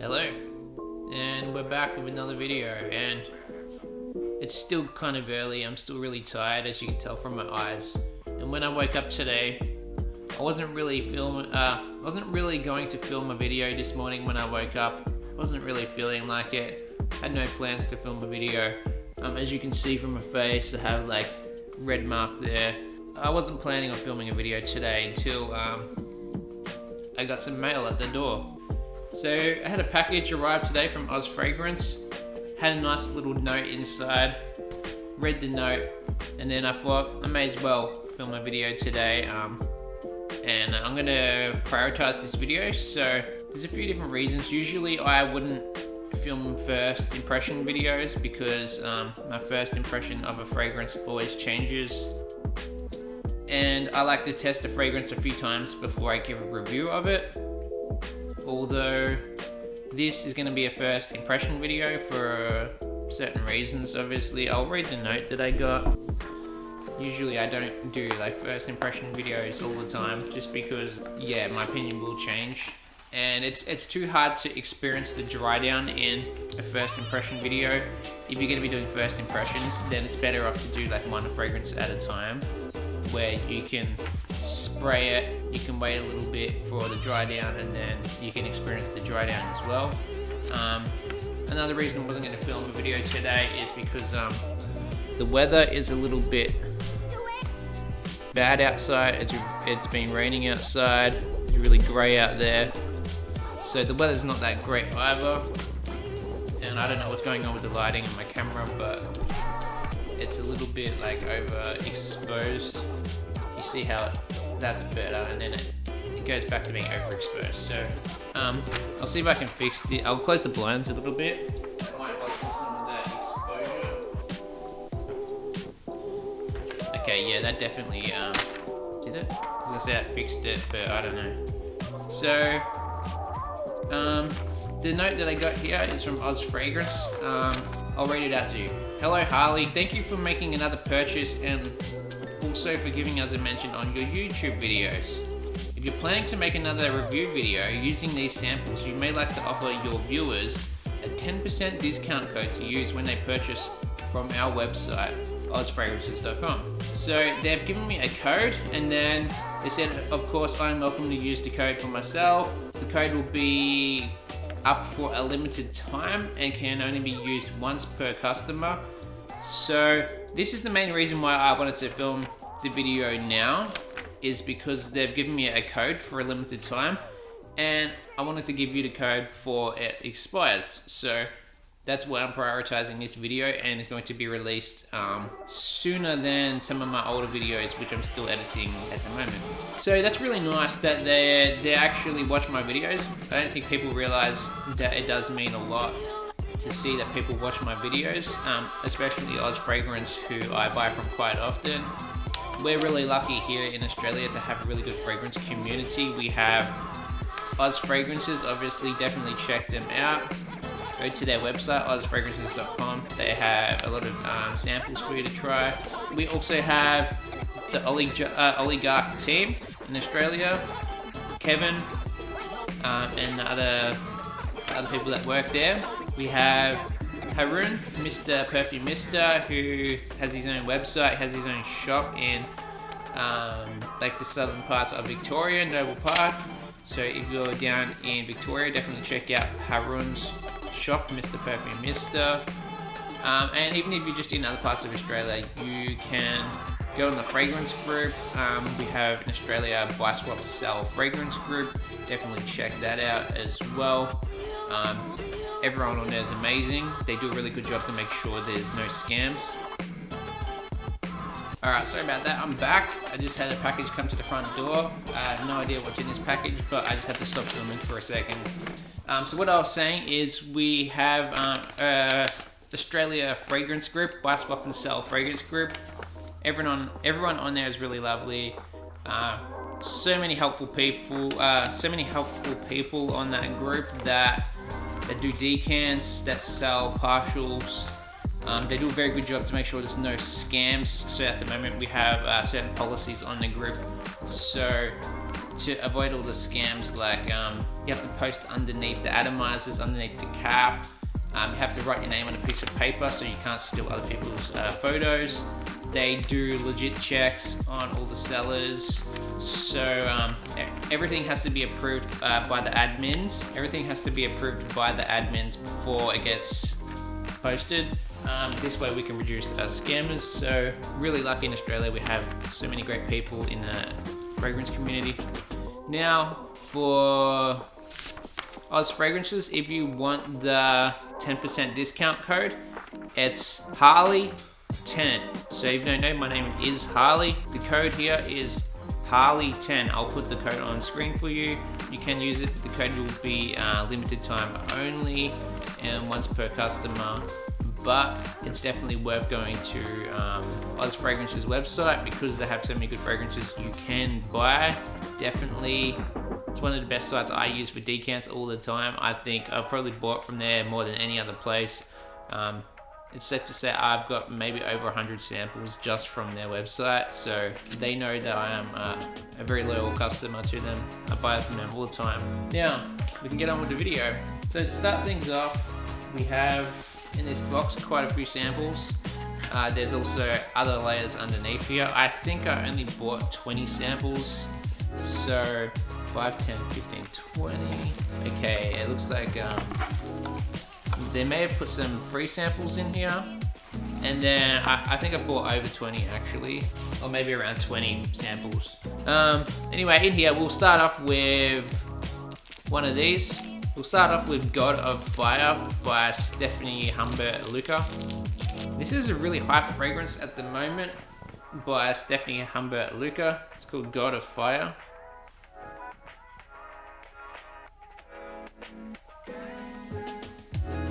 Hello, and we're back with another video, and it's still kind of early. I'm still really tired, as you can tell from my eyes. And when I woke up today, I wasn't really going to film a video this morning when I woke up. Wasn't really feeling like it. Had no plans to film a video. As you can see from my face, I have like red mark there. I wasn't planning on filming a video today until I got some mail at the door. So I had a package arrive today from Oz Fragrance. Had a nice little note inside. Read the note, and then I thought I may as well film a video today. And I'm gonna prioritize this video. So there's a few different reasons. Usually I wouldn't film first impression videos because my first impression of a fragrance always changes. And I like to test the fragrance a few times before I give a review of it. Although this is going to be a first impression video for certain reasons, obviously. I'll read the note that I got. Usually I don't do like first impression videos all the time, just because, yeah, my opinion will change. And it's too hard to experience the dry down in a first impression video. If you're going to be doing first impressions, then it's better off to do like one fragrance at a time, where you can spray it, you can wait a little bit for the dry down, and then you can experience the dry down as well. Another reason I wasn't going to film a video today is because the weather is a little bit bad outside. It's been raining outside, it's really grey out there, so the weather's not that great either. And I don't know what's going on with the lighting in my camera, but it's a little bit like overexposed. You see how that's better, and then it goes back to being overexposed. So I'll see if I can fix the. I'll close the blinds a little bit. That might help with some of that exposure. Okay, yeah, that definitely did it. I was gonna say that fixed it, but I don't know. So the note that I got here is from Oz Fragrance. I'll read it out to you. Hello Harley, thank you for making another purchase and also for giving us a mention on your YouTube videos. If you're planning to make another review video using these samples, you may like to offer your viewers a 10% discount code to use when they purchase from our website, ozfragrances.com. So they've given me a code, and then they said, of course, I'm welcome to use the code for myself. The code will be up for a limited time and can only be used once per customer. So this is the main reason why I wanted to film the video now, is because they've given me a code for a limited time, and I wanted to give you the code before it expires. So that's why I'm prioritizing this video, and it's going to be released sooner than some of my older videos, which I'm still editing at the moment. So that's really nice that they actually watch my videos. I don't think people realize that it does mean a lot to see that people watch my videos, especially Oz Fragrance, who I buy from quite often. We're really lucky here in Australia to have a really good fragrance community. We have Oz Fragrances, obviously, definitely check them out. Go to their website, ozfragrances.com. They have a lot of samples for you to try. We also have the Oligarch team in Australia, Kevin, and other people that work there. We have Harun, Mr. Perfume Mister, who has his own website, has his own shop in like the southern parts of Victoria, Noble Park. So if you're down in Victoria, definitely check out Harun's shop, Mr. Perfume Mister. And even if you're just in other parts of Australia, you can go in the fragrance group. We have in Australia Buy Swap Sell fragrance group. Definitely check that out as well. Everyone on there is amazing. They do a really good job to make sure there's no scams. Alright, sorry about that. I'm back. I just had a package come to the front door. I have no idea what's in this package, but I just had to stop filming for a second. So what I was saying is we have Australia fragrance group, Buy Swap and Sell fragrance group. Everyone on there is really lovely. So many helpful people on that group that do decants, that sell partials. They do a very good job to make sure there's no scams. So at the moment we have certain policies on the group. So to avoid all the scams, like you have to post underneath the atomizers, underneath the cap. You have to write your name on a piece of paper so you can't steal other people's photos. They do legit checks on all the sellers, so everything has to be approved by the admins. Everything has to be approved by the admins before it gets posted. This way we can reduce scammers. So really lucky in Australia, we have so many great people in the fragrance community. Now for Oz Fragrances, if you want the 10% discount code, it's Harley10. So if you don't know, my name is Harley. The code here is Harley10. I'll put the code on screen for you. You can use it. The code will be limited time only and once per customer. But it's definitely worth going to Oz Fragrances website because they have so many good fragrances you can buy. Definitely, it's one of the best sites I use for decants all the time. I think I've probably bought from there more than any other place. It's safe to say I've got maybe over 100 samples just from their website, so they know that I am a very loyal customer to them. I buy from them all the time. Now, we can get on with the video. So to start things off, we have in this box quite a few samples. There's also other layers underneath here. I think I only bought 20 samples, so 5, 10, 15, 20. Okay, it looks like they may have put some free samples in here, and then I think I bought over 20 actually, or maybe around 20 samples. Anyway, in here we'll start off with one of these. We'll start off with God of Fire by Stephanie Humbert Luca. This is a really hyped fragrance at the moment by Stephanie Humbert Luca. It's called God of Fire.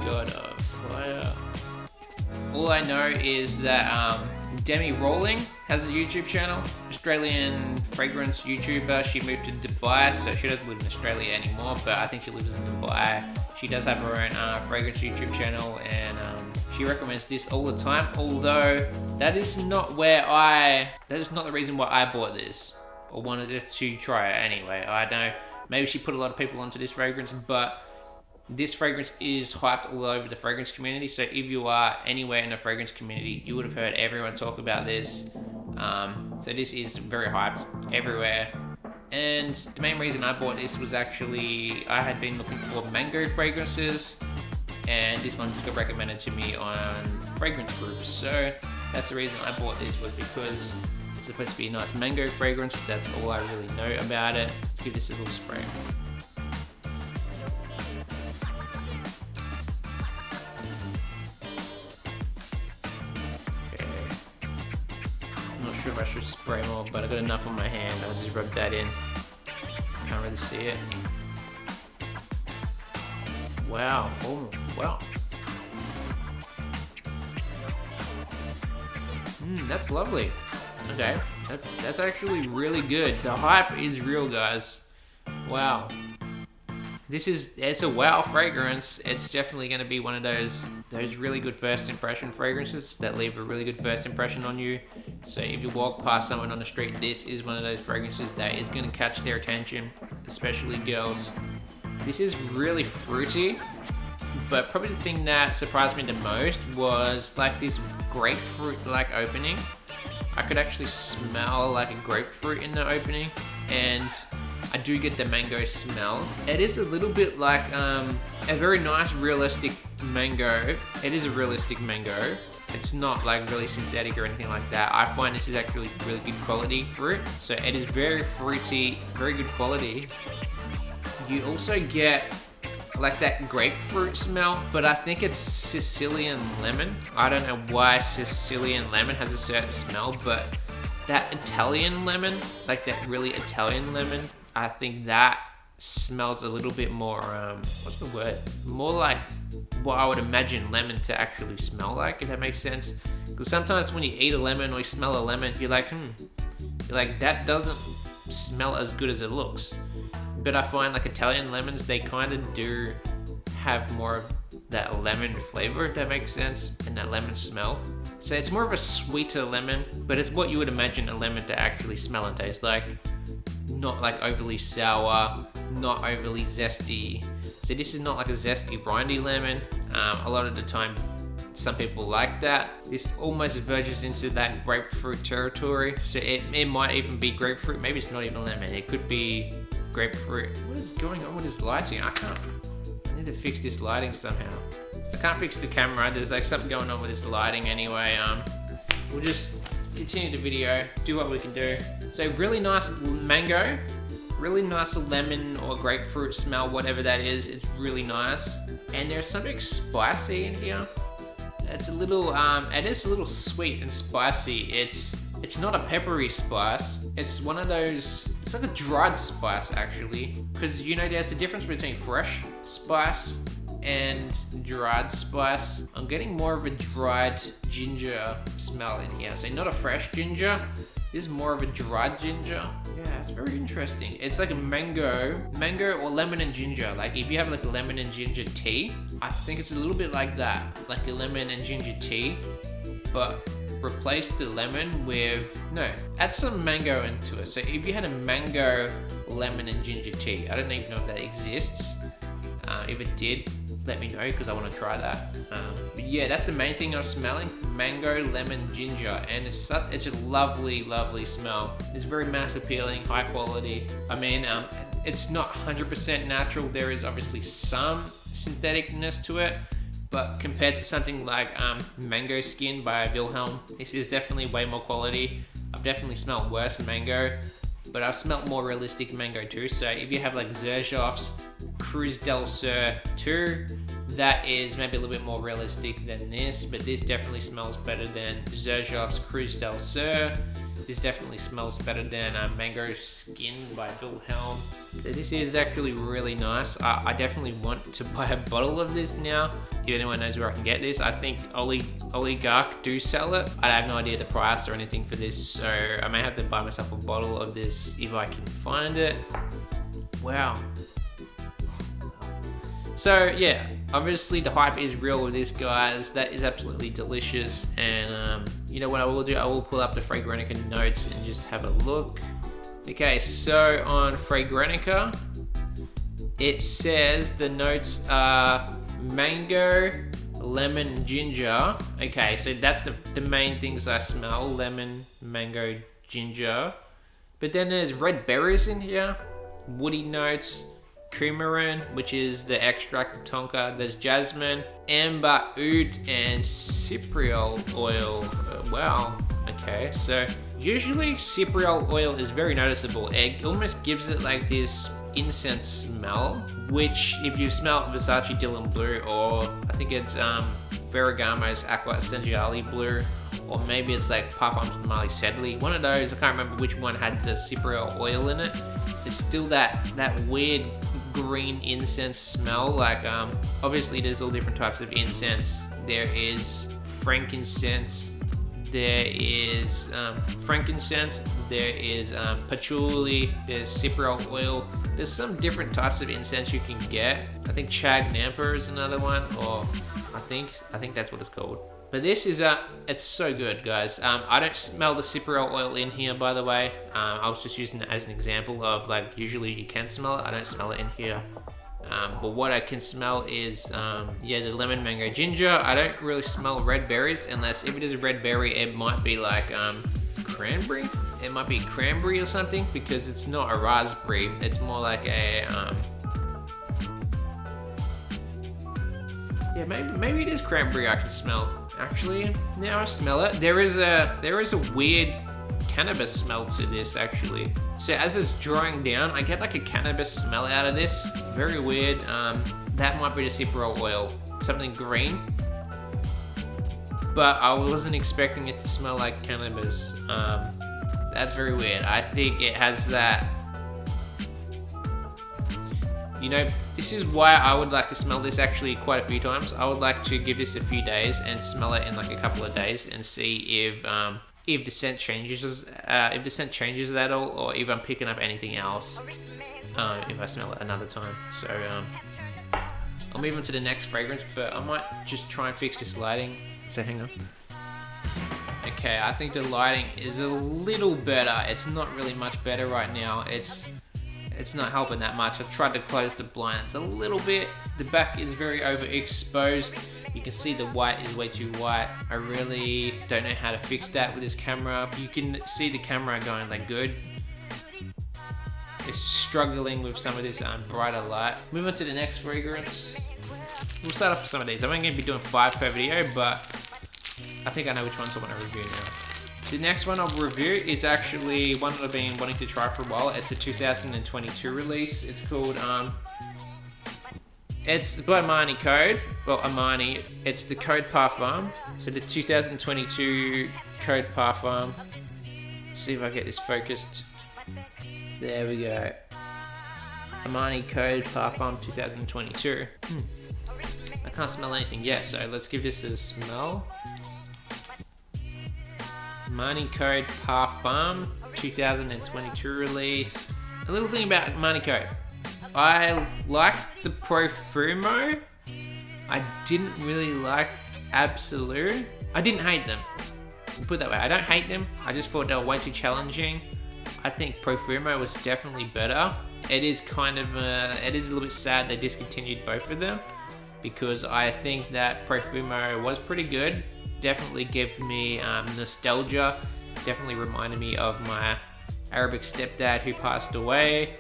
God of Fire. All I know is that Demi Rolling has a YouTube channel, Australian fragrance YouTuber. She moved to Dubai, so she doesn't live in Australia anymore, but I think she lives in Dubai. She does have her own fragrance YouTube channel, and she recommends this all the time, although that is not the reason why I bought this, or wanted to try it anyway. I don't know, maybe she put a lot of people onto this fragrance, but this fragrance is hyped all over the fragrance community. So if you are anywhere in the fragrance community, you would have heard everyone talk about this. So this is very hyped everywhere. And the main reason I bought this was actually, I had been looking for mango fragrances, and this one just got recommended to me on fragrance groups. So that's the reason I bought this, was because it's supposed to be a nice mango fragrance. That's all I really know about it. Let's give this a little spray. Not sure if I should spray more, but I got enough on my hand. I'll just rub that in. Can't really see it. Wow. Oh, wow. That's lovely. Okay, that's actually really good. The hype is real, guys. Wow. It's a wow fragrance. It's definitely going to be one of those really good first impression fragrances that leave a really good first impression on you. So if you walk past someone on the street, this is one of those fragrances that is going to catch their attention, especially girls. This is really fruity, but probably the thing that surprised me the most was like this grapefruit-like opening. I could actually smell like a grapefruit in the opening, and I do get the mango smell. It is a little bit like a very nice realistic mango. It is a realistic mango. It's not like really synthetic or anything like that. I find this is actually really good quality fruit. So it is very fruity, very good quality. You also get like that grapefruit smell, but I think it's Sicilian lemon. I don't know why Sicilian lemon has a certain smell, but that Italian lemon, like that really Italian lemon, I think that smells a little bit more, what's the word? More like what I would imagine lemon to actually smell like, if that makes sense. Because sometimes when you eat a lemon or you smell a lemon, you're like, that doesn't smell as good as it looks. But I find like Italian lemons, they kind of do have more of that lemon flavor, if that makes sense, and that lemon smell. So it's more of a sweeter lemon, but it's what you would imagine a lemon to actually smell and taste like. not like overly sour, not overly zesty. So this is not like a zesty, rindy lemon. A lot of the time, some people like that. This almost verges into that grapefruit territory. So it might even be grapefruit. Maybe it's not even lemon. It could be grapefruit. What is going on with this lighting? I need to fix this lighting somehow. I can't fix the camera. There's like something going on with this lighting anyway. We'll just continue the video, do what we can do. So really nice mango, really nice lemon or grapefruit smell, whatever that is. It's really nice. And there's something spicy in here. It's a little, it is a little sweet and spicy. It's not a peppery spice. It's one of those, it's like a dried spice actually. Because you know there's a difference between fresh spice and dried spice. I'm getting more of a dried ginger smell in here. So not a fresh ginger, this is more of a dried ginger. Yeah, it's very interesting. It's like a mango or lemon and ginger. Like if you have like a lemon and ginger tea, I think it's a little bit like that. Like a lemon and ginger tea, but replace the lemon with, no, add some mango into it. So if you had a mango, lemon and ginger tea, I don't even know if that exists. If it did, let me know because I want to try that. But yeah, that's the main thing I'm smelling: mango, lemon, ginger, and it's a lovely, lovely smell. It's very mass appealing, high quality. I mean, it's not 100% natural. There is obviously some syntheticness to it, but compared to something like Mango Skin by Wilhelm, this is definitely way more quality. I've definitely smelled worse mango, but I've smelled more realistic mango too. So if you have like Xerjoff's Cruz del Sur 2, that is maybe a little bit more realistic than this, but this definitely smells better than Xerjoff's Cruz del Sur. This definitely smells better than Mango Skin by Wilhelm. This is actually really nice. I definitely want to buy a bottle of this now. If anyone knows where I can get this, I think Oligarch do sell it. I have no idea the price or anything for this, so I may have to buy myself a bottle of this if I can find it. Wow. So yeah, obviously the hype is real with this, guys. That is absolutely delicious. And you know what I will do? I will pull up the Fragrantica notes and just have a look. Okay, so on Fragrantica, it says the notes are mango, lemon, ginger. Okay, so that's the main things I smell: lemon, mango, ginger. But then there's red berries in here, woody notes, coumarin, which is the extract of tonka. There's jasmine, amber, oud, and cypriol oil. Wow. Okay, so usually cypriol oil is very noticeable. It almost gives it like this incense smell, which if you smell Versace Dylan Blue, or I think it's Ferragamo's Acqua Essenziale Blue, or maybe it's like Parfums de Marly Sedley. One of those, I can't remember which one had the cypriol oil in it. It's still that weird green incense smell. Like obviously there's all different types of incense. There is frankincense, there is frankincense, there is patchouli, there's cypriol oil. There's some different types of incense you can get. I think Chag Nampa is another one, or I think that's what it's called. But this is it's so good, guys. I don't smell the cypriol oil in here, by the way. I was just using it as an example of like usually you can smell it. I don't smell it in here. But what I can smell is yeah, the lemon, mango, ginger. I don't really smell red berries, unless if it is a red berry, it might be like cranberry. It might be cranberry or something, because it's not a raspberry. It's more like a yeah, maybe it is cranberry. I can smell. Actually, now I smell it. There is a weird cannabis smell to this actually. So as it's drying down, I get like a cannabis smell out of this. Very weird. That might be the cypriol oil. Something green. But I wasn't expecting it to smell like cannabis. That's very weird. I think it has that. You know, this is why I would like to smell this actually quite a few times. I would like to give this a few days and smell it in like a couple of days and see if the scent changes, at all, or if I'm picking up anything else if I smell it another time. So I'll move on to the next fragrance, but I might just try and fix this lighting. So hang on. Okay, I think the lighting is a little better. It's not really much better right now. It's not helping that much. I've tried to close the blinds a little bit. The back is very overexposed. You can see the white is way too white. I really don't know how to fix that with this camera. You can see the camera going like good. It's struggling with some of this brighter light. Move on to the next fragrance. We'll start off with some of these. I'm only going to be doing 5 per video, but I think I know which ones I want to review now. The next one I'll review is actually one that I've been wanting to try for a while. It's a 2022 release. It's called, it's by Armani Code. Well, Armani. It's the Code Parfum. So the 2022 Code Parfum. Let's see if I get this focused. There we go. Armani Code Parfum 2022. I can't smell anything yet, so let's give this a smell. Armani Code Parfum 2022 release. A little thing about Armani Code. I like the Profumo. I didn't really like Absolute. I didn't hate them. Put it that way. I don't hate them. I just thought they were way too challenging. I think Profumo was definitely better. It is kind of it is a little bit sad they discontinued both of them, because I think that Profumo was pretty good. Definitely gave me nostalgia. Definitely reminded me of my Arabic stepdad who passed away.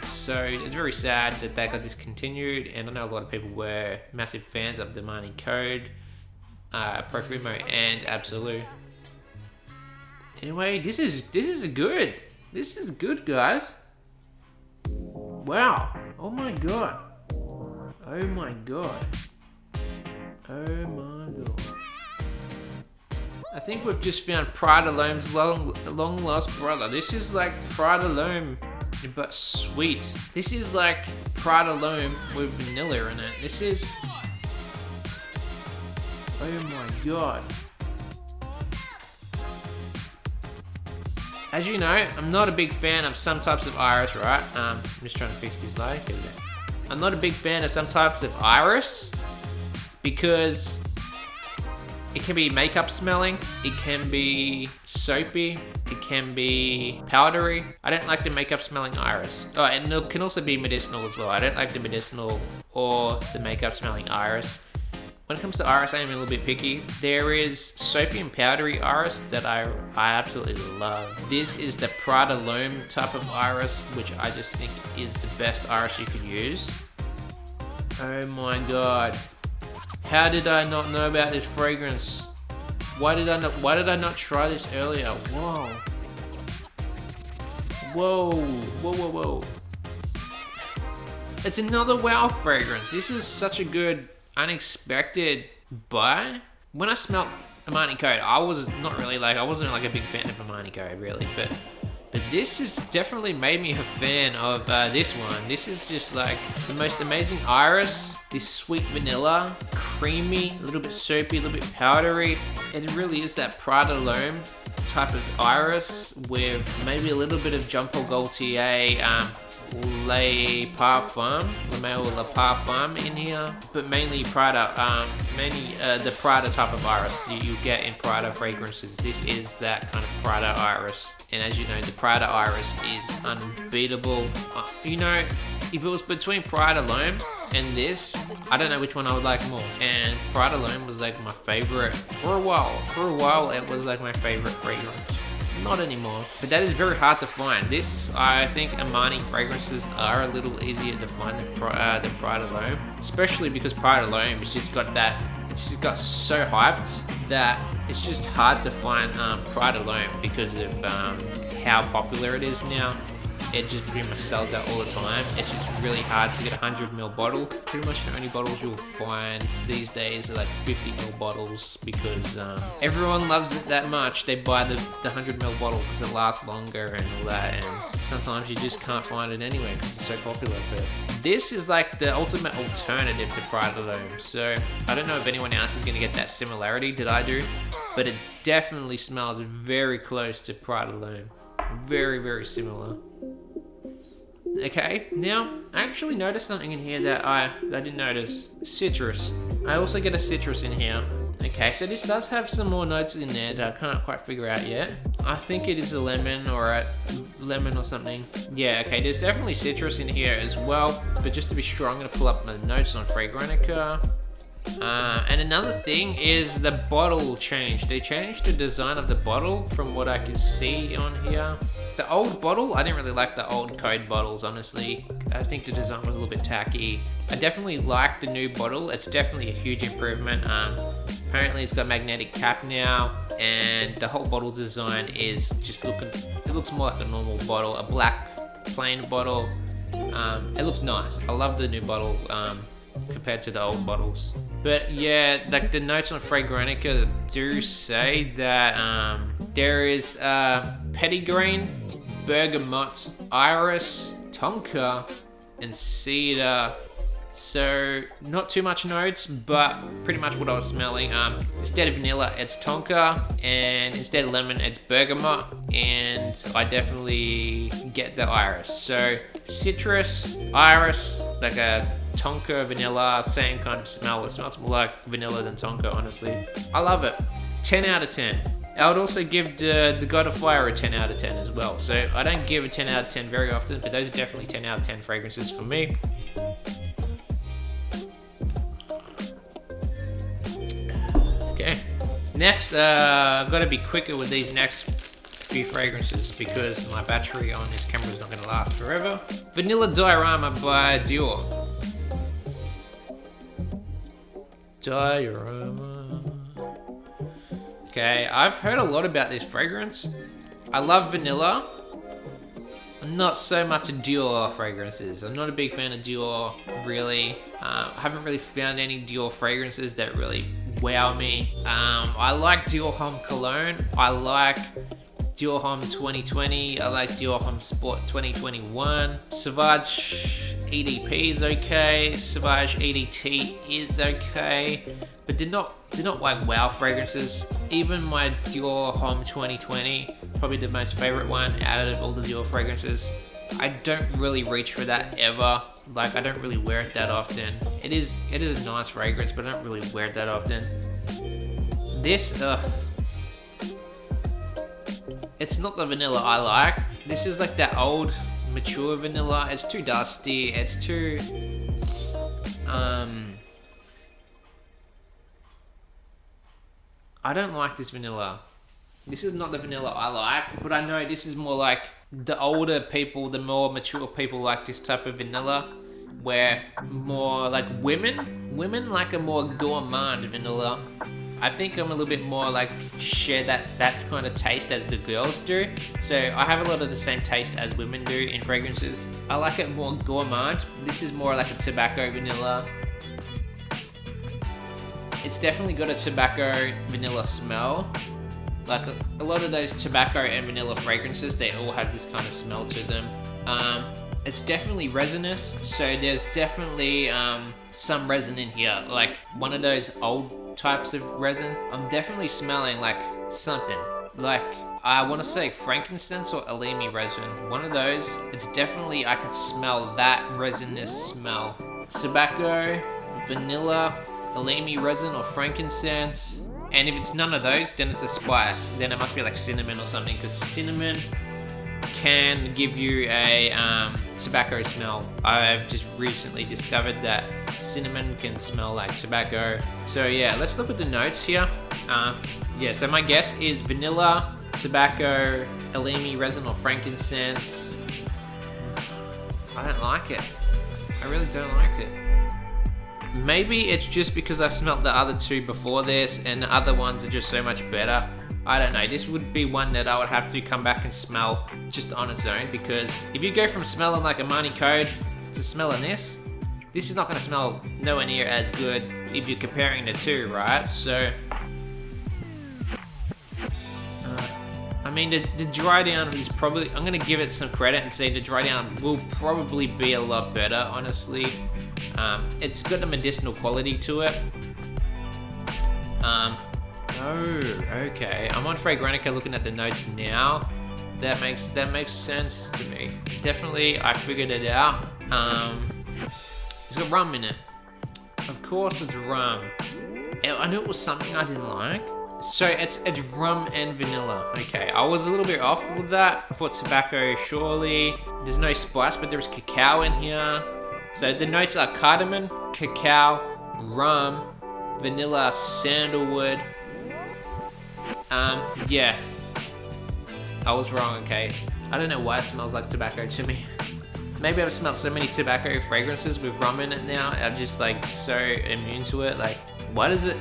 So it's very sad that that got discontinued, and I know a lot of people were massive fans of the Armani Code, Profumo, and Absolute. Anyway, this is good. This is good, guys. Wow. Oh my god. Oh my god. Oh my god. I think we've just found Prada L'Home's long lost brother. This is like Prada L'Home, but sweet. This is like Prada L'Home with vanilla in it. This is... Oh my god. As you know, I'm not a big fan of some types of iris, right? I'm just trying to fix this light. Here we go. I'm not a big fan of some types of iris because it can be makeup smelling, it can be soapy, it can be powdery. I don't like the makeup smelling iris. Oh, and it can also be medicinal as well. I don't like the medicinal or the makeup smelling iris. When it comes to iris, I am a little bit picky. There is soapy and powdery iris that I absolutely love. This is the Prada L'Homme type of iris, which I just think is the best iris you could use. Oh my god. How did I not know about this fragrance? Why did I not try this earlier? Whoa. Whoa. Whoa, whoa, whoa. It's another wow fragrance. This is such a good unexpected buy. When I smelled Armani Code, I wasn't like a big fan of Armani Code really, but this has definitely made me a fan of this one. This is just like the most amazing iris. This sweet vanilla, creamy, a little bit soapy, a little bit powdery. It really is that Prada L'Homme type of iris with maybe a little bit of Jean Paul Gaultier Le Parfum in here, but mainly Prada, the Prada type of iris you get in Prada fragrances. This is that kind of Prada iris, and as you know, the Prada iris is unbeatable. You know, if it was between Prada L'Homme and this, I don't know which one I would like more. And Prada L'Homme was like my favorite for a while. For a while, it was like my favorite fragrance. Not anymore, but that is very hard to find. This, I think Armani fragrances are a little easier to find than Prada L'Homme, especially because Prada L'Homme has just got that, it's just got so hyped that it's just hard to find Prada L'Homme because of how popular it is now. It just pretty much sells out all the time. It's just really hard to get a 100ml bottle. Pretty much the only bottles you'll find these days are like 50ml bottles because everyone loves it that much. They buy the 100ml bottle because it lasts longer and all that, and sometimes you just can't find it anyway because it's so popular. But this is like the ultimate alternative to Prada L'Homme. So I don't know if anyone else is going to get that similarity that I do, but it definitely smells very close to Prada L'Homme. Very, very similar. Okay, now I actually noticed something in here that I didn't notice. Citrus. I also get a citrus in here. Okay, so this does have some more notes in there that I can't quite figure out yet. I think it is a lemon or something. Yeah, okay, there's definitely citrus in here as well. But just to be sure, I'm going to pull up my notes on Fragrantica. And another thing is the bottle changed. They changed the design of the bottle from what I can see on here. The old bottle, I didn't really like the old Code bottles, honestly. I think the design was a little bit tacky. I definitely like the new bottle. It's definitely a huge improvement. Apparently it's got magnetic cap now, and the whole bottle design is just it looks more like a normal bottle, a black plain bottle. It looks nice. I love the new bottle compared to the old bottles. But yeah, like the notes on Fragrantica do say that there is petitgrain, bergamot, iris, tonka, and cedar. So not too much notes, but pretty much what I was smelling. Instead of vanilla, it's tonka, and instead of lemon, it's bergamot, and I definitely get the iris. So citrus, iris, like a tonka, vanilla, same kind of smell. It smells more like vanilla than tonka, honestly. I love it. 10 out of 10. I would also give the God of Fire a 10 out of 10 as well. So I don't give a 10 out of 10 very often, but those are definitely 10 out of 10 fragrances for me. Okay, next, I've got to be quicker with these next few fragrances because my battery on this camera is not going to last forever. Vanilla Diorama by Dior. Diorama. Okay, I've heard a lot about this fragrance. I love vanilla. I'm not so much a Dior fragrances. I'm not a big fan of Dior, really. I haven't really found any Dior fragrances that really wow me. I like Dior Homme Cologne. I like Dior Homme 2020. I like Dior Homme Sport 2021. Sauvage EDP is okay. Sauvage EDT is okay. But they're not like wow fragrances. Even my Dior Homme 2020, probably the most favorite one out of all the Dior fragrances. I don't really reach for that ever. Like, I don't really wear it that often. It is a nice fragrance, but I don't really wear it that often. This, it's not the vanilla I like. This is like that old, mature vanilla. It's too dusty. It's too, I don't like this vanilla. This is not the vanilla I like, but I know this is more like the older people, the more mature people like this type of vanilla, where more like women like a more gourmand vanilla. I think I'm a little bit more like share that kind of taste as the girls do. So I have a lot of the same taste as women do in fragrances. I like it more gourmand. This is more like a tobacco vanilla. It's definitely got a tobacco vanilla smell. Like a lot of those tobacco and vanilla fragrances, they all have this kind of smell to them. It's definitely resinous, so there's definitely some resin in here, like one of those old types of resin. I'm definitely smelling like something, like I want to say frankincense or elemi resin. One of those. It's definitely, I can smell that resinous smell. Tobacco, vanilla, elemi resin or frankincense. And if it's none of those, then it's a spice. Then it must be like cinnamon or something, because cinnamon can give you a tobacco smell. I've just recently discovered that cinnamon can smell like tobacco. So yeah, let's look at the notes here. Yeah, so my guess is vanilla, tobacco, elemi resin or frankincense. I don't like it. I really don't like it. Maybe it's just because I smelt the other two before this and the other ones are just so much better. I don't know, this would be one that I would have to come back and smell just on its own, because if you go from smelling like Armani Code to smelling this is not going to smell nowhere near as good if you're comparing the two, right? So, I mean, the dry down is probably, I'm going to give it some credit and say the dry down will probably be a lot better, honestly. It's got a medicinal quality to it. Oh, okay. I'm on Fragrantica looking at the notes now. That makes sense to me. Definitely, I figured it out. It's got rum in it. Of course it's rum. I knew it was something I didn't like. So it's rum and vanilla. Okay, I was a little bit off with that. I thought tobacco, surely. There's no spice, but there's cacao in here. So the notes are cardamom, cacao, rum, vanilla, sandalwood. Yeah. I was wrong, okay. I don't know why it smells like tobacco to me. Maybe I've smelled so many tobacco fragrances with rum in it now. I'm just like so immune to it. Like, why does it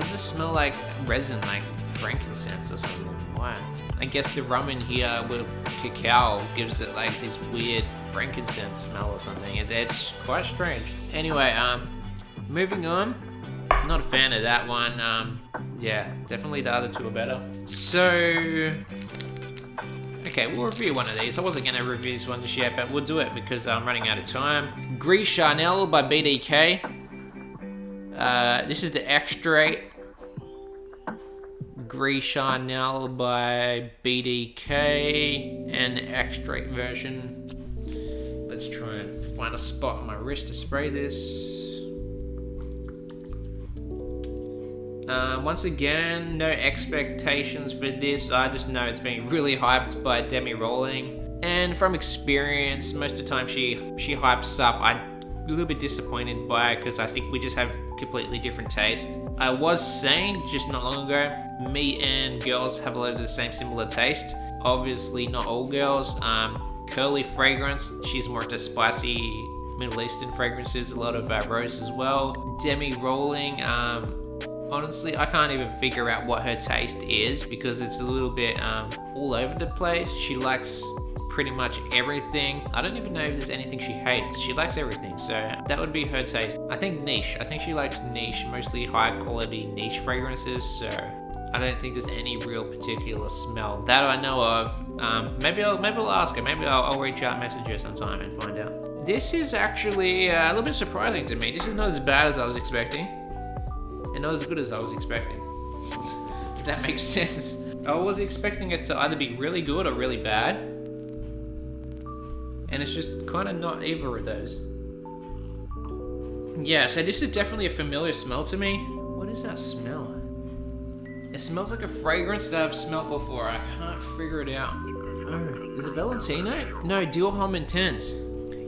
smell like resin, like frankincense or something? Why? I guess the rum in here with cacao gives it like this weird frankincense smell or something. It's quite strange. Anyway, moving on. Not a fan of that one. Yeah, definitely the other two are better. So, okay, we'll review one of these. I wasn't gonna review this one just yet, but we'll do it because I'm running out of time. Gris Charnel by BDK. This is the extrait. Gris Charnel by BDK and the extrait version. Let's try and find a spot on my wrist to spray this. Once again, no expectations for this. I just know it's been really hyped by Demi Rolling. And from experience, most of the time she hypes up. I'm a little bit disappointed by it because I think we just have completely different taste. I was saying just not long ago, me and girls have a lot of the same similar taste. Obviously not all girls. Curly fragrance, she's more into spicy Middle Eastern fragrances, a lot of rose as well. Demi Rolling, honestly, I can't even figure out what her taste is because it's a little bit all over the place. She likes pretty much everything. I don't even know if there's anything she hates. She likes everything, so that would be her taste. I think niche. I think she likes niche, mostly high quality niche fragrances, so I don't think there's any real particular smell that I know of. Maybe I'll ask her. Maybe I'll reach out, message her sometime and find out. This is actually a little bit surprising to me. This is not as bad as I was expecting. And not as good as I was expecting. If that makes sense. I was expecting it to either be really good or really bad. And it's just kind of not either of those. Yeah, so this is definitely a familiar smell to me. What is that smell? It smells like a fragrance that I've smelled before. I can't figure it out. Oh, is it Valentino? No, Dior Homme Intense.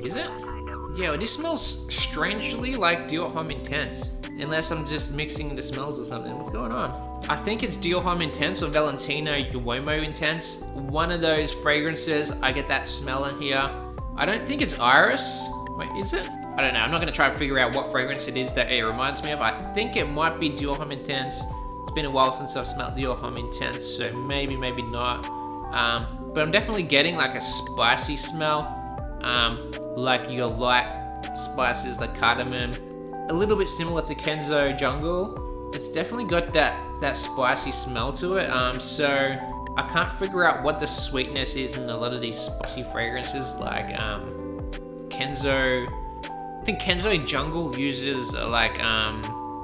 Is it? Yeah, well, this smells strangely like Dior Homme Intense. Unless I'm just mixing the smells or something. What's going on? I think it's Dior Homme Intense or Valentino Uomo Intense. One of those fragrances, I get that smell in here. I don't think it's Iris. Wait, is it? I don't know. I'm not going to try to figure out what fragrance it is that it reminds me of. I think it might be Dior Homme Intense. It's been a while since I've smelled Dior Homme Intense, so maybe not. But I'm definitely getting like a spicy smell. Like your light spices like cardamom. A little bit similar to Kenzo Jungle. It's definitely got that spicy smell to it. So I can't figure out what the sweetness is in a lot of these spicy fragrances like Kenzo. I think Kenzo Jungle uses like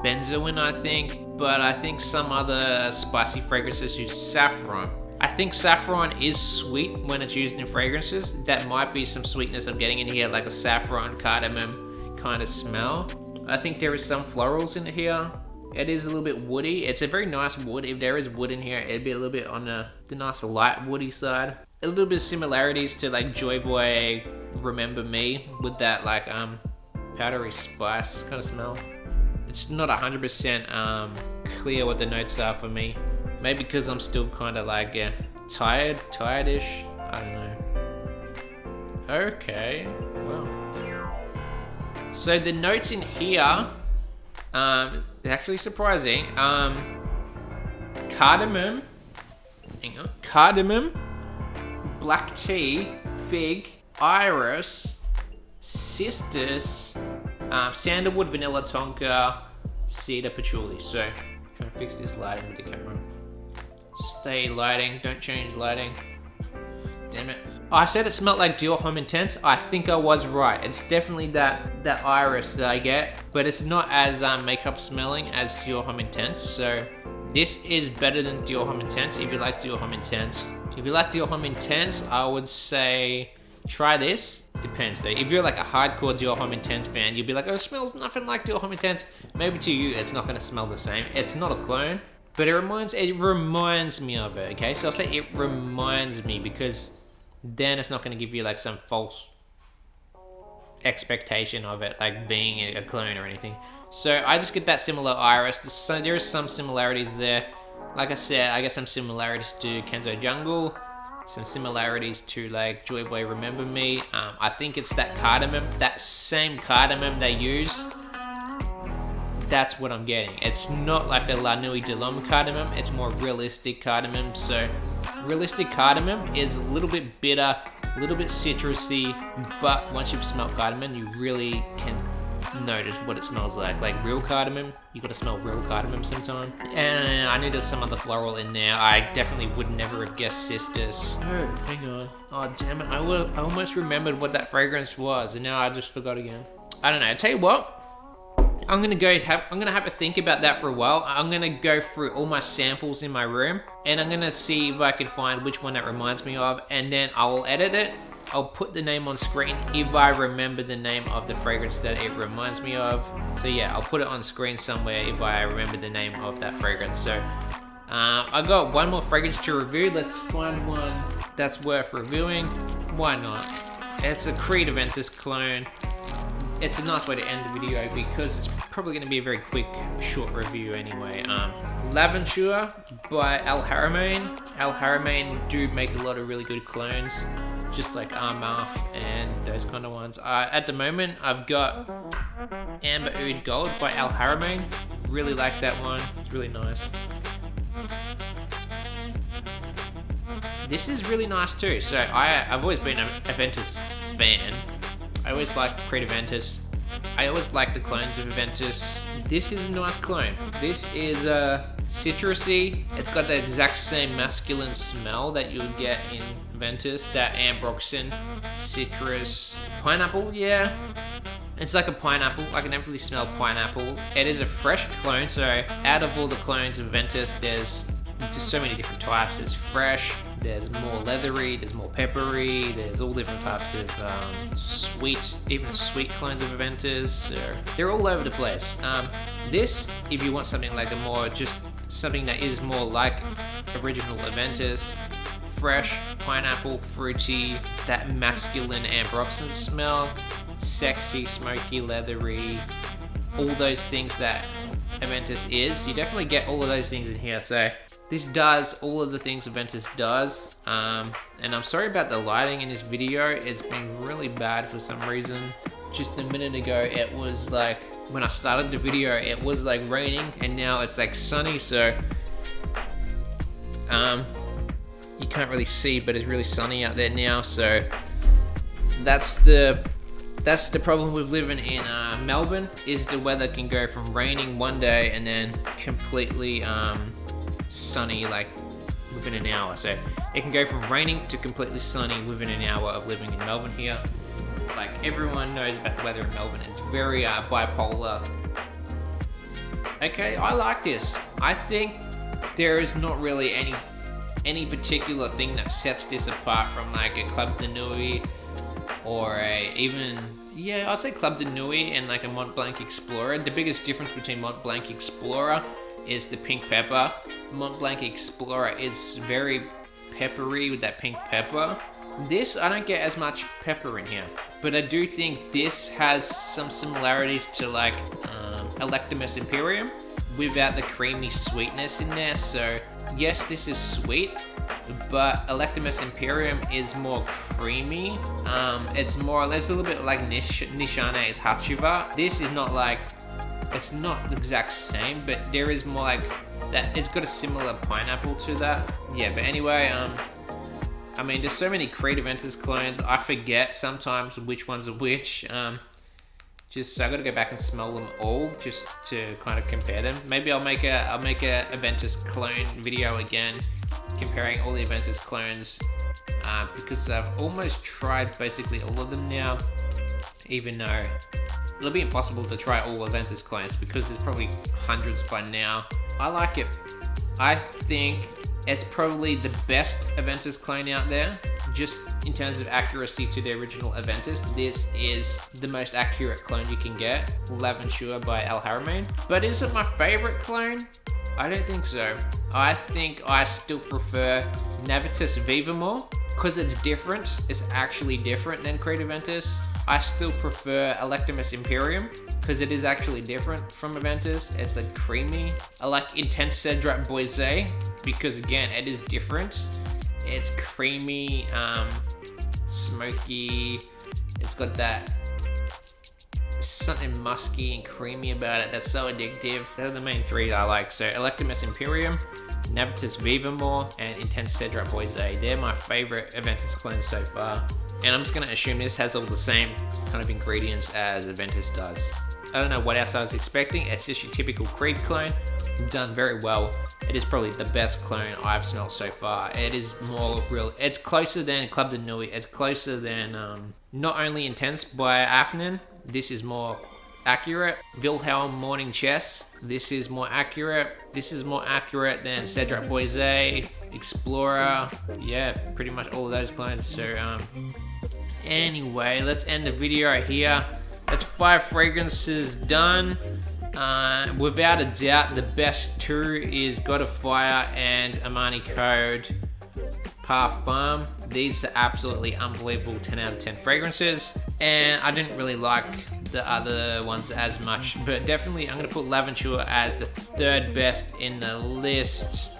benzoin, I think, but I think some other spicy fragrances use saffron. I think saffron is sweet when it's used in fragrances. That might be some sweetness I'm getting in here, like a saffron cardamom kind of smell. I think there is some florals in here. It is a little bit woody. It's a very nice wood. If there is wood in here, it'd be a little bit on the nice light woody side. A little bit of similarities to like Joy Boy Remember Me with that like powdery spice kind of smell. It's not 100% clear what the notes are for me. Maybe because I'm still kind of like tired-ish. I don't know. Okay, well. So the notes in here, actually surprising. Cardamom, black tea, fig, iris, cistus, sandalwood, vanilla, tonka, cedar, patchouli. So, trying to fix this lighting with the camera. Stay lighting, don't change lighting. Damn it. I said it smelled like Dior Homme Intense. I think I was right. It's definitely that iris that I get, but it's not as makeup smelling as Dior Homme Intense. So this is better than Dior Homme Intense if you like Dior Homme Intense. If you like Dior Homme Intense, I would say Try this. Depends though. If you're like a hardcore Dior Homme Intense fan, you'll be like, oh, it smells nothing like Dior Homme Intense. Maybe to you, it's not gonna smell the same. It's not a clone, but it reminds me of it, okay? So I'll say it reminds me, because then it's not gonna give you like some false expectation of it like being a clone or anything. So I just get that similar iris. So there is some similarities there. Like I said, I get some similarities to Kenzo Jungle, some similarities to like Joy Boy Remember Me. I think it's that cardamom, that same cardamom they use. That's what I'm getting. It's not like a La Nuit de l'Homme cardamom, it's more realistic cardamom. So realistic cardamom is a little bit bitter, a little bit citrusy, but once you've smelled cardamom, you really can notice what it smells like. Like real cardamom, you gotta smell real cardamom sometime. And I knew there's some other floral in there. I definitely would never have guessed Sisters. Oh, hang on. Oh, damn it. I almost remembered what that fragrance was, and now I just forgot again. I don't know. I'll tell you what. I'm gonna have to think about that for a while. I'm gonna go through all my samples in my room, and I'm gonna see if I can find which one that reminds me of, and then I'll edit it. I'll put the name on screen if I remember the name of the fragrance that it reminds me of. So yeah, I'll put it on screen somewhere if I remember the name of that fragrance. So I got one more fragrance to review. Let's find one that's worth reviewing. Why not? It's a Creed Aventus clone. It's a nice way to end the video because it's probably going to be a very quick, short review anyway. L'Aventure by Al Haramain. Al Haramain do make a lot of really good clones, just like Armaf and those kind of ones. At the moment, I've got Amber Oud Gold by Al Haramain. Really like that one. It's really nice. This is really nice too. So I've always been an Aventus fan. I always liked Creed Aventus. I always liked the clones of Aventus. This is a nice clone. This is citrusy. It's got the exact same masculine smell that you would get in Aventus. That ambroxan, citrus, pineapple, yeah. It's like a pineapple. I can definitely smell pineapple. It is a fresh clone, so out of all the clones of Aventus, there's just so many different types. There's fresh, there's more leathery, there's more peppery, there's all different types of sweet, even sweet clones of Aventus. So they're all over the place. This, if you want something like a more, just something that is more like original Aventus, fresh, pineapple, fruity, that masculine ambroxan smell, sexy, smoky, leathery, all those things that Aventus is. You definitely get all of those things in here. So this does all of the things Aventus does. And I'm sorry about the lighting in this video. It's been really bad for some reason. Just a minute ago, it was like, when I started the video, it was like raining, and now it's like sunny. So you can't really see, but it's really sunny out there now. So that's the problem with living in Melbourne, is the weather can go from raining one day and then completely sunny like within an hour. So it can go from raining to completely sunny within an hour of living in Melbourne here. Like, everyone knows about the weather in Melbourne. It's very bipolar. Okay, I like this. I think there is not really any particular thing that sets this apart from like a Club de Nuit or I'd say Club de Nuit and like a Mont Blanc Explorer. The biggest difference between Mont Blanc Explorer is the pink pepper. Mont Blanc Explorer is very peppery with that pink pepper. This, I don't get as much pepper in here, but I do think this has some similarities to like Electimus Imperium without the creamy sweetness in there. So yes, this is sweet, but Electimus Imperium is more creamy. It's more, there's a little bit like Nishane's Hachiva. This is not like, it's not the exact same, but there is more like that. It's got a similar pineapple to that. Yeah, but anyway, I mean, there's so many Creed Aventus clones, I forget sometimes which ones are which. So I gotta go back and smell them all just to kind of compare them. Maybe I'll make a Aventus clone video again, comparing all the Aventus clones, because I've almost tried basically all of them now, even though it'll be impossible to try all Aventus clones because there's probably hundreds by now. I like it. I think it's probably the best Aventus clone out there, just in terms of accuracy to the original Aventus, this is the most accurate clone you can get, Laventure by El Haramain. But is it my favorite clone? I don't think so. I think I still prefer Navitus Viva more, because it's different. It's actually different than Creed Aventus. I still prefer Electimus Imperium, because it is actually different from Aventus. It's like creamy. I like Intense Cedrat Boise, because again, it is different. It's creamy, smoky. It's got that something musky and creamy about it that's so addictive. They're the main three I like. So Electimus Imperium, Navitus Vivamore, and Intense Cedrat Boise. They're my favorite Aventus clones so far. And I'm just going to assume this has all the same kind of ingredients as Aventus does. I don't know what else I was expecting. It's just your typical Creed clone. Done very well. It is probably the best clone I've smelled so far. It is more real. It's closer than Club de Nuit. It's closer than not only Intense by Afnan. This is more accurate. Wilhelm Morning Chess. This is more accurate. This is more accurate than Cedrat Boise, Explorer. Yeah, pretty much all of those clones. So anyway, let's end the video here. That's 5 fragrances done. Without a doubt, the best 2 is God of Fire and Armani Code Parfum. These are absolutely unbelievable 10 out of 10 fragrances, and I didn't really like the other ones as much, but definitely I'm going to put Laventure as the 3rd best in the list,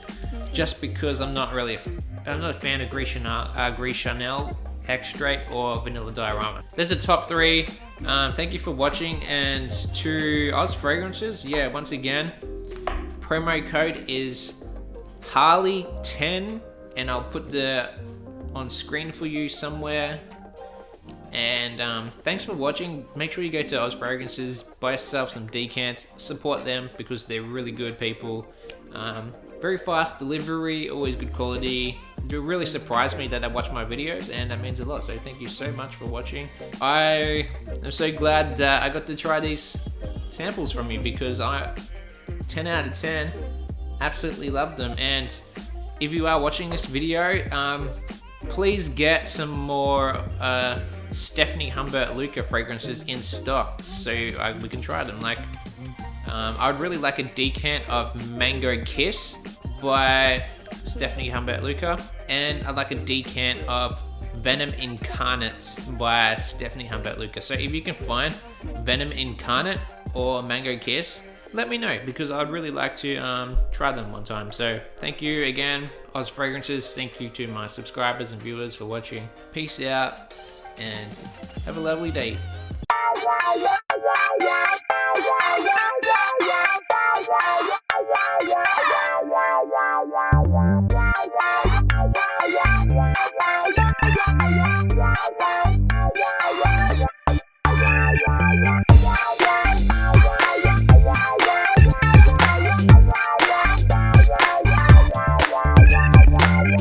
just because I'm not a fan of Gris Chanel Extrait or Vanilla Diorama. There's a top 3. Thank you for watching, and to Oz Fragrances, yeah, once again, promo code is Harley10, and I'll put the on screen for you somewhere. And thanks for watching. Make sure you go to Oz Fragrances, buy yourself some decants, support them because they're really good people. Very fast delivery, always good quality. It really surprised me that they watch my videos, and that means a lot. So thank you so much for watching. I am so glad that I got to try these samples from you, because 10 out of 10, absolutely love them. And if you are watching this video, please get some more Stephanie Humbert Luca fragrances in stock so we can try them. Like, I would really like a decant of Mango Kiss by Stephanie Humbert Luca, and I'd like a decant of Venom Incarnate by Stephanie Humbert Luca. So if you can find Venom Incarnate or Mango Kiss, let me know, because I'd really like to try them one time. So thank you again, Oz Fragrances. Thank you to my subscribers and viewers for watching. Peace out and have a lovely day.